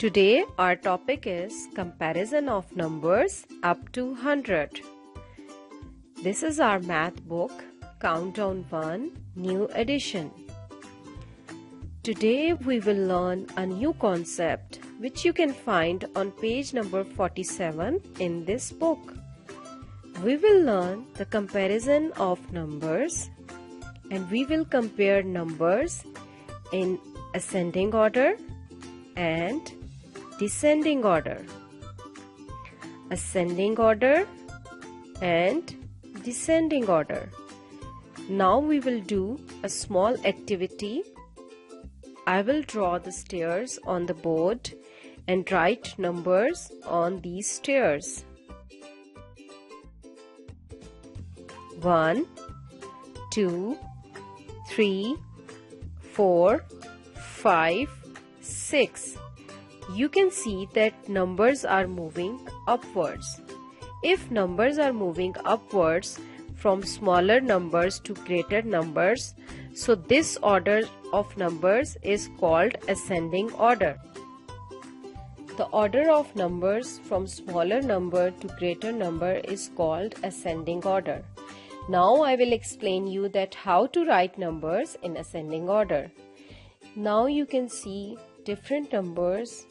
Today our topic is comparison of numbers up to 100. This is our math book, Countdown 1, new edition. Today we will learn a new concept which you can find on page number 47 in this book. We will learn the comparison of numbers and we will compare numbers in ascending order and descending order. Ascending order and descending order. Now we will do a small activity. I will draw the stairs on the board and write numbers on these stairs. 1, 2, 3, 4, 5, 6. You can see that numbers are moving upwards. If numbers are moving upwards from smaller numbers to greater numbers, so this order of numbers is called ascending order. The order of numbers from smaller number to greater number is called ascending order. Now I will explain you that how to write numbers in ascending order. Now you can see different numbers.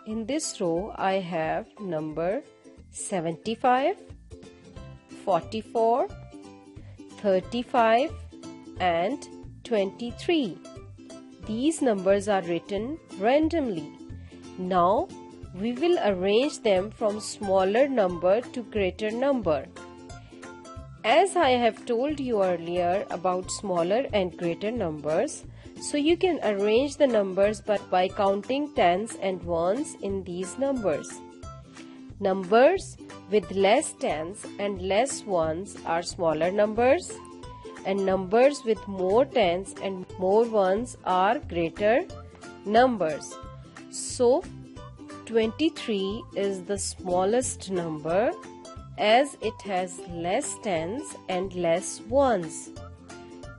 In this row I have number 75, 44, 35 and 23. These numbers are written randomly. Now we will arrange them from smaller number to greater number. As I have told you earlier about smaller and greater numbers, so you can arrange the numbers by counting tens and ones in these numbers. Numbers with less tens and less ones are smaller numbers, and numbers with more tens and more ones are greater numbers. So 23 is the smallest number as it has less tens and less ones.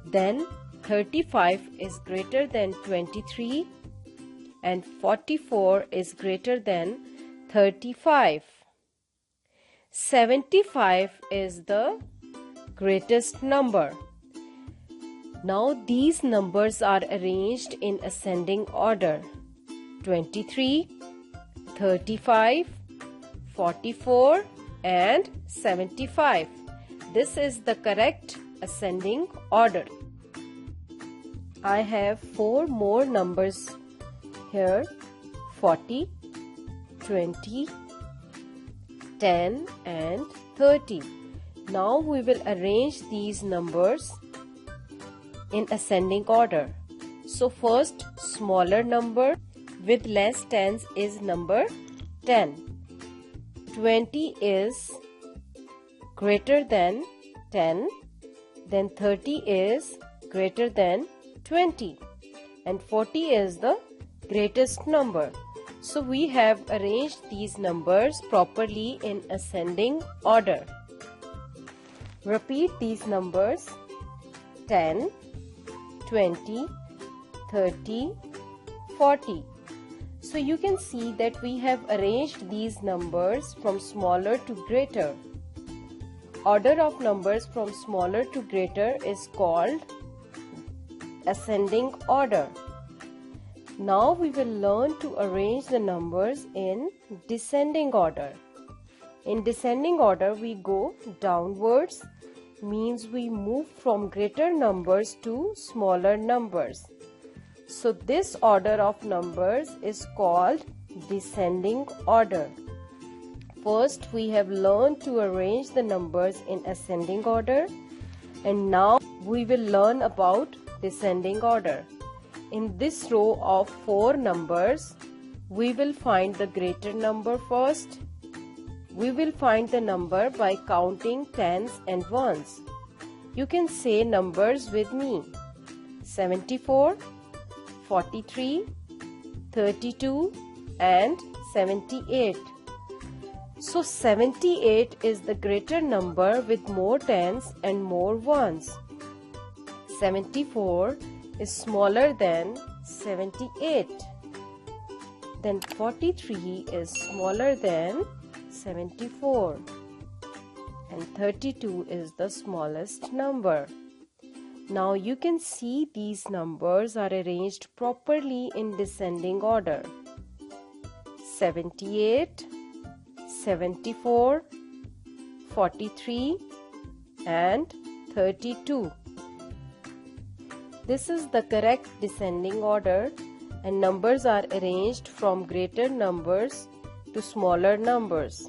Then 35 is greater than 23 and 44 is greater than 35. 75 is the greatest number. Now these numbers are arranged in ascending order. 23, 35, 44 and 75. This is the correct ascending order. I have 4 more numbers here, 40, 20, 10 and 30. Now we will arrange these numbers in ascending order. So first smaller number with less tens is number 10. 20 is greater than 10. Then 30 is greater than 20 and 40 is the greatest number. So we have arranged these numbers properly in ascending order. Repeat these numbers: 10, 20, 30, 40. So you can see that we have arranged these numbers from smaller to greater. Order of numbers from smaller to greater is called ascending order. Now we will learn to arrange the numbers in descending order. In descending order we go downwards, means we move from greater numbers to smaller numbers. So this order of numbers is called descending order. First we have learned to arrange the numbers in ascending order, and now we will learn about descending order. In this row of 4 numbers, we will find the greater number first. We will find the number by counting tens and ones. You can say numbers with me: 74, 43, 32 and 78. So 78 is the greater number with more tens and more ones. 74 is smaller than 78. then 43 is smaller than 74 and 32 is the smallest number. Now you can see these numbers are arranged properly in descending order. 78, 74, 43 and 32. This is the correct descending order and numbers are arranged from greater numbers to smaller numbers.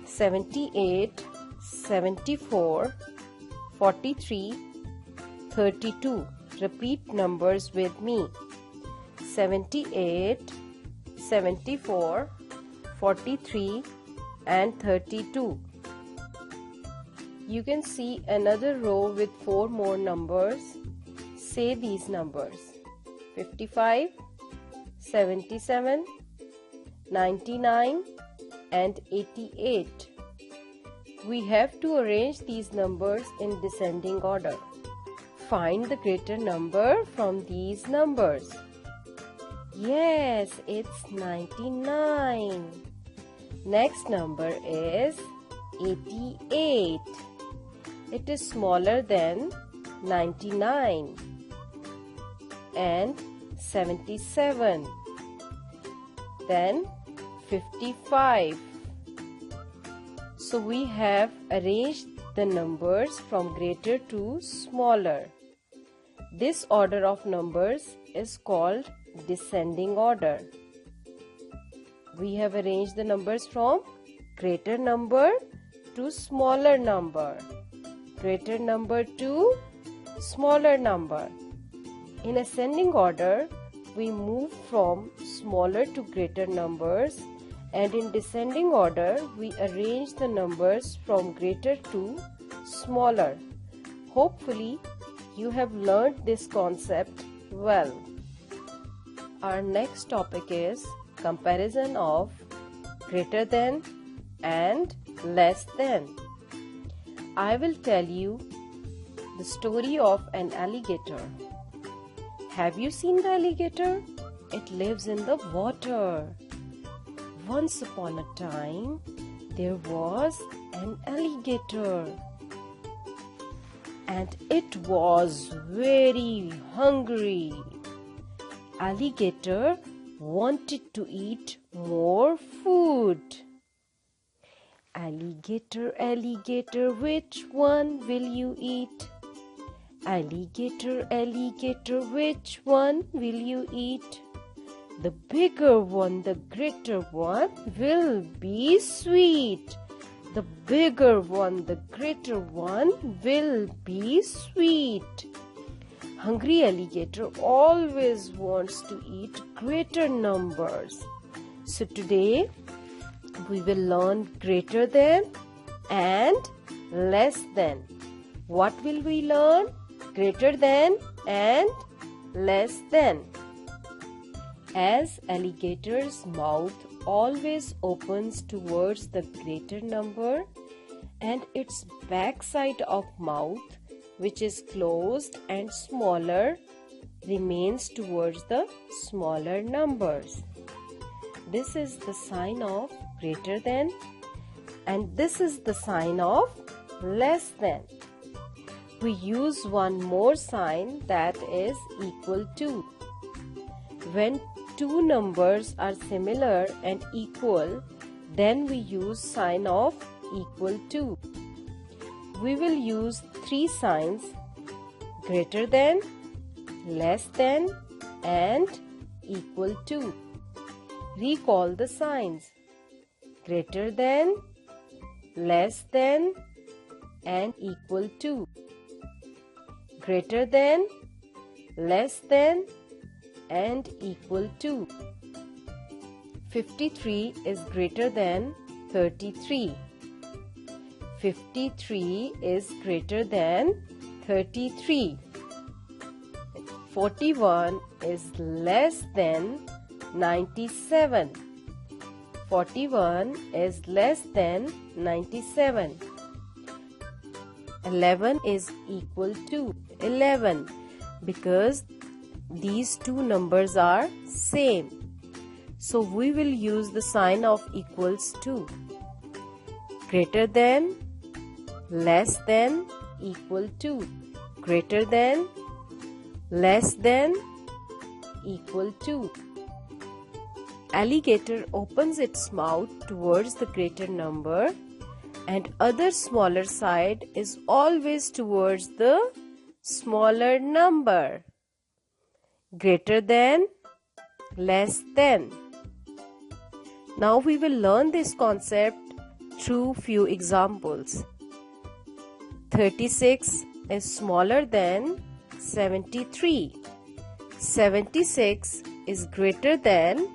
78, 74, 43, 32. Repeat numbers with me. 78, 74, 43 and 32. You can see another row with 4 more numbers. Say these numbers: 55, 77, 99 and 88. We have to arrange these numbers in descending order. Find the greater number from these numbers. Yes, it's 99. Next number is 88. It is smaller than 99 and 77. Then 55. So we have arranged the numbers from greater to smaller. This order of numbers is called descending order. We have arranged the numbers from greater number to smaller number, greater number to smaller number. In ascending order, we move from smaller to greater numbers, and in descending order, we arrange the numbers from greater to smaller. Hopefully, you have learned this concept well. Our next topic is comparison of greater than and less than. I will tell you the story of an alligator. Have you seen the alligator? It lives in the water. Once upon a time, there was an alligator. And it was very hungry. Alligator wanted to eat more food. Alligator, alligator, which one will you eat? Alligator, alligator, which one will you eat? The bigger one, the greater one will be sweet. The bigger one, the greater one will be sweet. Hungry alligator always wants to eat greater numbers. So today we will learn greater than and less than. What will we learn? Greater than and less than. As alligator's mouth always opens towards the greater number and its backside of mouth, which is closed and smaller, remains towards the smaller numbers. This is the sign of greater than and this is the sign of less than. We use one more sign, that is equal to. When two numbers are similar and equal, then we use sign of equal to. We will use 3 signs: greater than, less than and equal to. Recall the signs: greater than, less than and equal to. Greater than, less than and equal to. 53 is greater than 33. 53 is greater than 33. 41 is less than 97. 41 is less than 97. 11 is equal to 11 because these two numbers are same. So we will use the sign of equals to. Greater than, less than, equal to. Greater than, less than, equal to. Alligator opens its mouth towards the greater number and other smaller side is always towards the smaller number. Greater than, less than. Now we will learn this concept through few examples. 36 is smaller than 73. 76 is greater than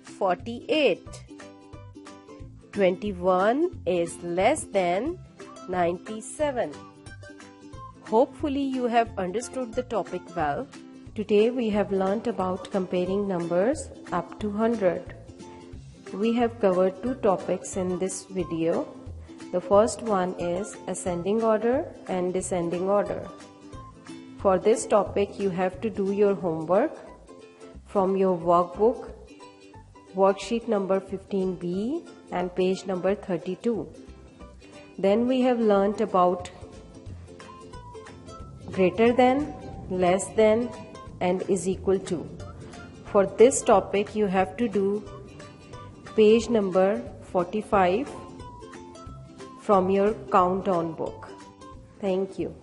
48. 21 is less than 97. Hopefully you have understood the topic well. Today we have learnt about comparing numbers up to 100. We have covered two topics in this video. The first one is ascending order and descending order. For this topic you have to do your homework from your workbook, worksheet number 15B and page number 32. Then we have learnt about greater than, less than and is equal to. For this topic you have to do page number 45 from your countdown book. Thank you.